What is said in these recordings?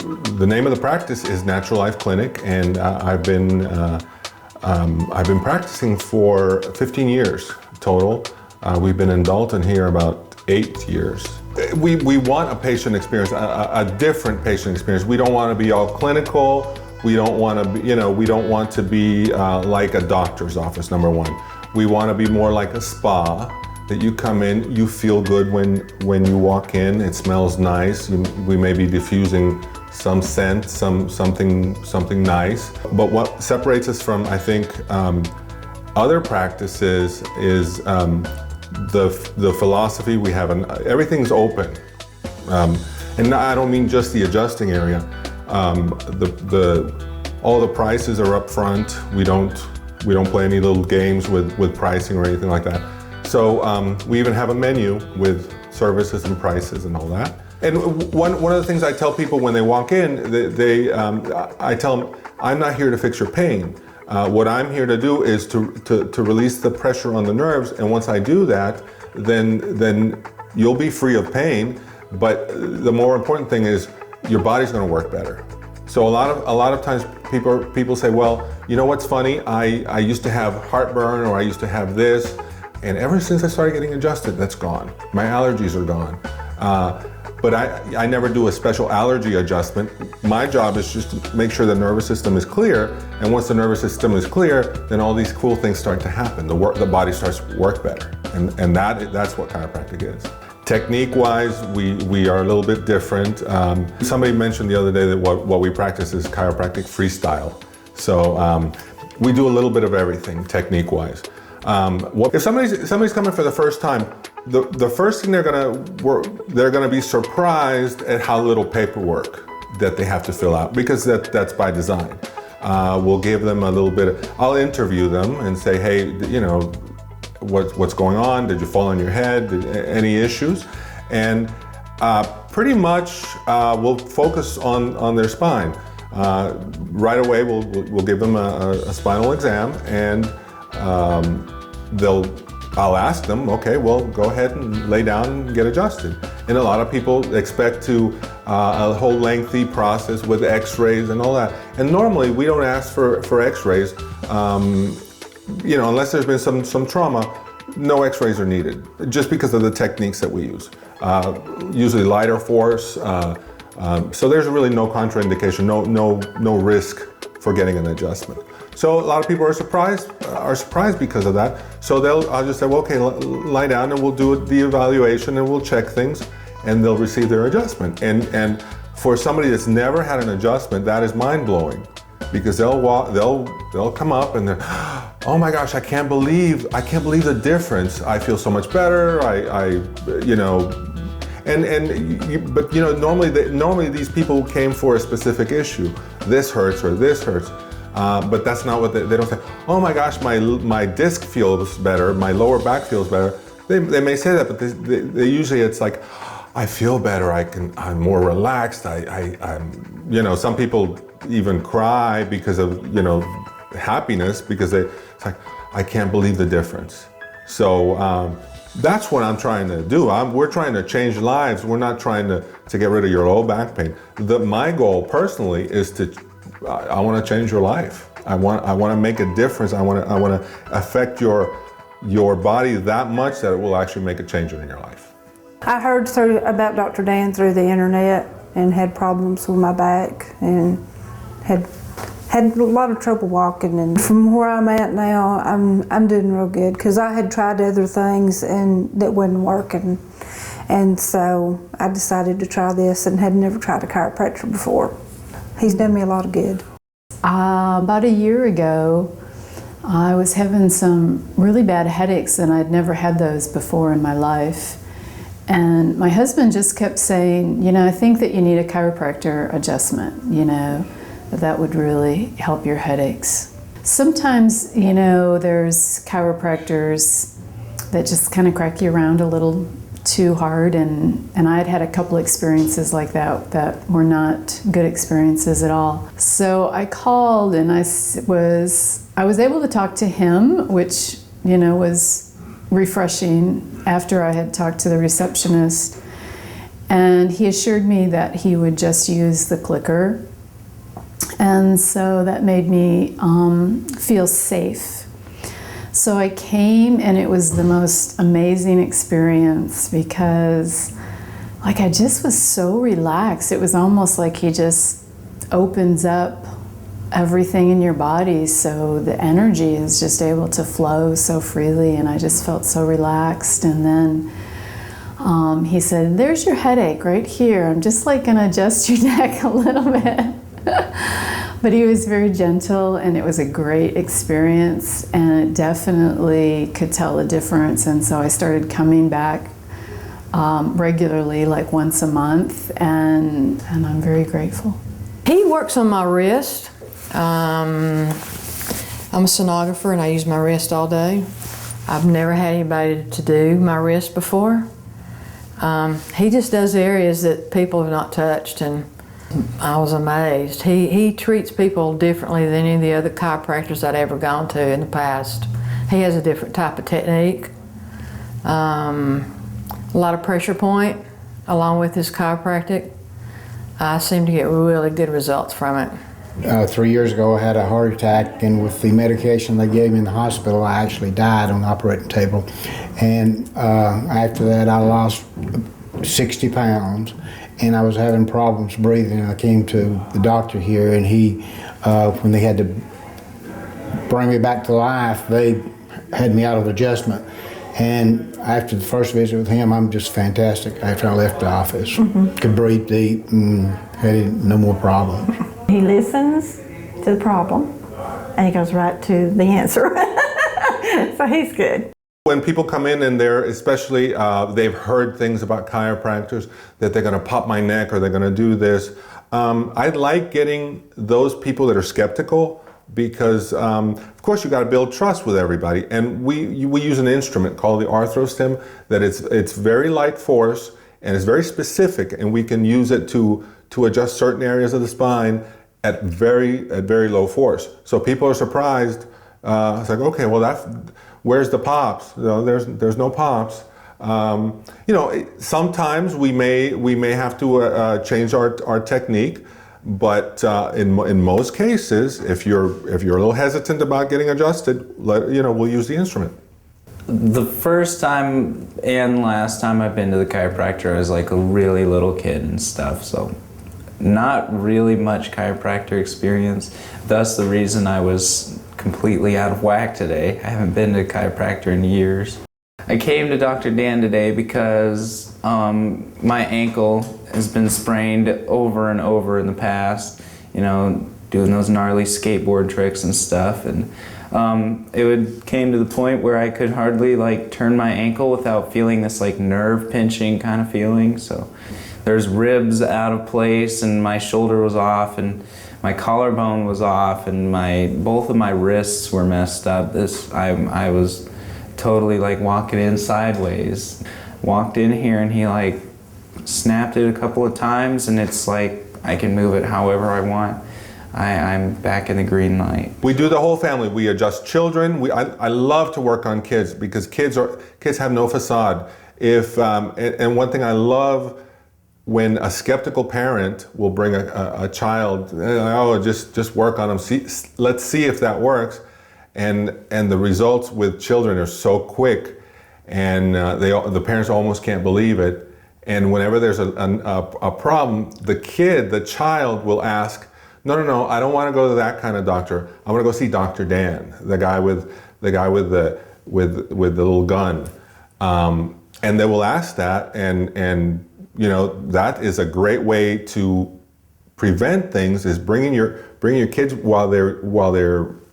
the name of the practice is Natural Life Clinic, and I've been practicing for 15 years total. We've been in Dalton here about 8 years. We want a patient experience, a different patient experience. We don't want to be all clinical. We don't want to be, we don't want to be like a doctor's office, number one. We want to be more like a spa, that you come in, you feel good when you walk in. It smells nice. We may be diffusing some scent, something nice. But what separates us from, I think, other practices is the philosophy we have. And everything's open. And I don't mean just the adjusting area. All the prices are up front. We don't play any little games with pricing or anything like that. So we even have a menu with services and prices and all that. And one of the things I tell people when they walk in, I tell them, I'm not here to fix your pain. What I'm here to do is to release the pressure on the nerves. And once I do that, then you'll be free of pain. But the more important thing is your body's going to work better. So a lot of times people say, well, you know what's funny? I used to have heartburn, or I used to have this. And ever since I started getting adjusted, that's gone. My allergies are gone. But I never do a special allergy adjustment. My job is just to make sure the nervous system is clear. And once the nervous system is clear, then all these cool things start to happen. The body starts to work better. And that's what chiropractic is. Technique-wise, we are a little bit different. Somebody mentioned the other day that what we practice is chiropractic freestyle. So we do a little bit of everything technique-wise. If somebody's coming for the first time, the first thing they're gonna be surprised at how little paperwork that they have to fill out, because that's by design. We'll give them a little bit. I'll interview them and say, hey, what's going on? Did you fall on your head? Any issues? And pretty much we'll focus on their spine. Right away, we'll give them a spinal exam, and I'll ask them, okay, well, go ahead and lay down and get adjusted. And a lot of people expect a whole lengthy process with x-rays and all that. And normally we don't ask for x-rays, unless there's been some trauma. No x-rays are needed, just because of the techniques that we use. Usually lighter force, so there's really no contraindication, no risk for getting an adjustment. So a lot of people are surprised because of that. So I'll just say, well, okay, lie down, and we'll do the evaluation, and we'll check things, and they'll receive their adjustment. And for somebody that's never had an adjustment, that is mind blowing, because they'll come up and they're, oh my gosh, I can't believe the difference. I feel so much better. But normally these people came for a specific issue. This hurts or this hurts. But that's not what they don't say. Oh my gosh, my disc feels better, my lower back feels better. They may say that, but they usually, it's like, I feel better. I'm more relaxed. I'm some people even cry because of happiness, because it's like, I can't believe the difference. So that's what I'm trying to do. We're trying to change lives. We're not trying to get rid of your low back pain. My goal personally is I want to change your life. I want to make a difference. I want to affect your body that much that it will actually make a change in your life. I heard about Dr. Dan through the internet, and had problems with my back, and had a lot of trouble walking. And from where I'm at now, I'm doing real good, because I had tried other things and that wasn't working. And so I decided to try this, and had never tried a chiropractor before. He's done me a lot of good. About a year ago, I was having some really bad headaches, and I'd never had those before in my life. And my husband just kept saying, I think that you need a chiropractor adjustment, that would really help your headaches. Sometimes, there's chiropractors that just kind of crack you around a little too hard, and I'd had a couple experiences like that were not good experiences at all. So I called, and I was able to talk to him, which was refreshing after I had talked to the receptionist. And he assured me that he would just use the clicker. And so that made me feel safe. So I came, and it was the most amazing experience because I just was so relaxed. It was almost like he just opens up everything in your body, so the energy is just able to flow so freely, and I just felt so relaxed. And then he said, "There's your headache right here. I'm just gonna adjust your neck a little bit." But he was very gentle, and it was a great experience, and it definitely could tell a difference. And so I started coming back regularly, once a month, and I'm very grateful. He works on my wrist. I'm a sonographer, and I use my wrist all day. I've never had anybody to do my wrist before. He just does areas that people have not touched, and I was amazed. He treats people differently than any of the other chiropractors I'd ever gone to in the past. He has a different type of technique. A lot of pressure point along with his chiropractic. I seem to get really good results from it. 3 years ago, I had a heart attack, and with the medication they gave me in the hospital, I actually died on the operating table. And after that, I lost 60 pounds, and I was having problems breathing. I came to the doctor here, and he, when they had to bring me back to life, they had me out of adjustment. And after the first visit with him, I'm just fantastic. After I left the office, could breathe deep and had no more problems. He listens to the problem, and he goes right to the answer. So he's good. When people come in and they're, especially, they've heard things about chiropractors, that they're going to pop my neck or they're going to do this. I like getting those people that are skeptical, because of course you got to build trust with everybody. And we use an instrument called the arthrostim that it's very light force and it's very specific, and we can use it to adjust certain areas of the spine at very low force. So people are surprised. It's like, okay, well, where's the pops? There's no pops. Sometimes we may have to change our technique, but in most cases, if you're a little hesitant about getting adjusted, we'll use the instrument. The first time and last time I've been to the chiropractor, I was like a really little kid and stuff, so not really much chiropractor experience. Thus the reason I was completely out of whack today. I haven't been to a chiropractor in years. I came to Dr. Dan today because my ankle has been sprained over and over in the past, doing those gnarly skateboard tricks and stuff, and came to the point where I could hardly turn my ankle without feeling this nerve pinching kind of feeling. So there's ribs out of place, and my shoulder was off, and my collarbone was off, and both of my wrists were messed up. I was totally walking in sideways. Walked in here, and he snapped it a couple of times, and it's I can move it however I want. I'm back in the green light. We do the whole family. We adjust children. I love to work on kids, because kids have no facade. And one thing I love, when a skeptical parent will bring a child, just work on them. Let's see if that works. And the results with children are so quick, and the parents almost can't believe it. And whenever there's a problem, the child will ask, no, I don't want to go to that kind of doctor. I want to go see Dr. Dan, the guy with the little gun. And they will ask that, and that is a great way to prevent things, is bringing your kids while they're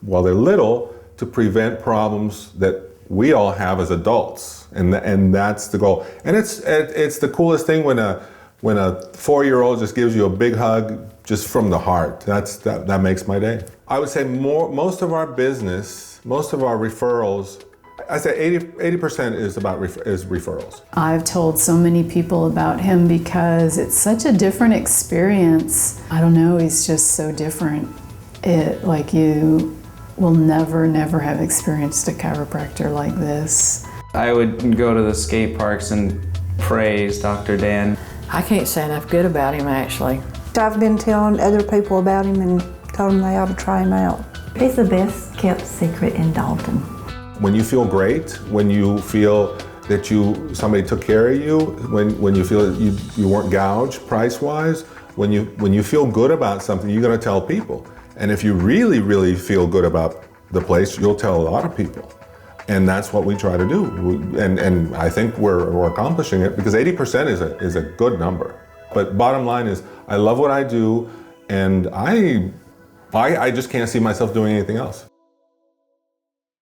little, to prevent problems that we all have as adults, and that's the goal. And it's the coolest thing when a 4-year-old just gives you a big hug just from the heart. That makes my day. I would say most of our business, most of our referrals, I say 80% is referrals. I've told so many people about him because it's such a different experience. I don't know, he's just so different. You will never have experienced a chiropractor like this. I would go to the skate parks and praise Dr. Dan. I can't say enough good about him, actually. I've been telling other people about him and told them they ought to try him out. He's the best kept secret in Dalton. When you feel great, when you feel that somebody took care of you, when you feel that you weren't gouged price-wise, when you feel good about something, you're going to tell people. And if you really, really feel good about the place, you'll tell a lot of people. And that's what we try to do. And I think we're accomplishing it, because 80% is a good number. But bottom line is, I love what I do, and I just can't see myself doing anything else.